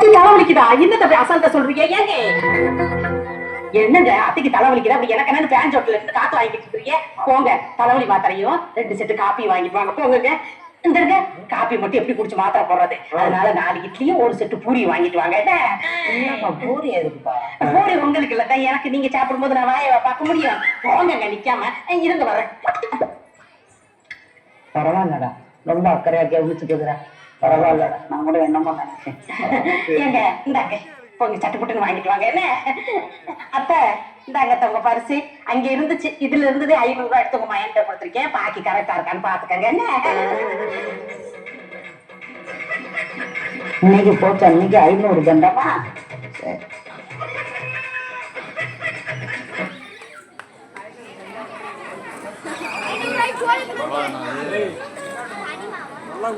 தலைவலிக்குதா? என்ன தம்பி அசால்ட்டா சொல்றீங்க? ஏங்க என்னங்க அத்தைக்கு தலைவலிக்குதா? அப்படி எனக்கு என்ன பேன் ஜோட்ல இருந்து காத்து வாங்கிட்டு இருக்கீங்க? போங்க, தலைவலி மாத்திரையும் 2 செட்டு காப்பி வாங்கிட்டு வாங்க. போங்க. இந்த காப்பி மட்டும் எப்படி குடிச்சு மாத்திரை போடுறது? அதனால 4 இட்லியும் 1 செட்டு பூரி வாங்கிட்டு வாங்க. என்ன பூரி எதுக்குப்பா? பூரி உங்களுக்கு இல்ல, எனக்கு. நீங்க சாப்பிடும் போது நான் வாயை பார்க்க முடியும். போங்க, நிக்காம இருங்க, வரேன். பரவாயில்லடா, ரொம்ப அக்கறையா கவனிச்சுக்குதுடா. பரவாயில்லடா, நான் கூட என்னமோ நினைச்சேன். ஏங்க இந்தாங்க, போங்க, சட்டுப்புட்டுன்னு வாங்கிட்டு வாங்க. என்ன அத்தை, இந்தாங்க உங்க பரிசு. அங்க இருந்துச்சு, இதுல இருந்தது 500 ரூபாய் எடுத்து உங்க மயன்கிட்ட கொடுத்துருக்கேன். பாக்கி கரெக்டா இருக்கான்னு பாத்துக்கங்க. என்ன இன்னைக்கு போச்சு, அன்னைக்கு 500 தண்டமா? சரி. நல்லா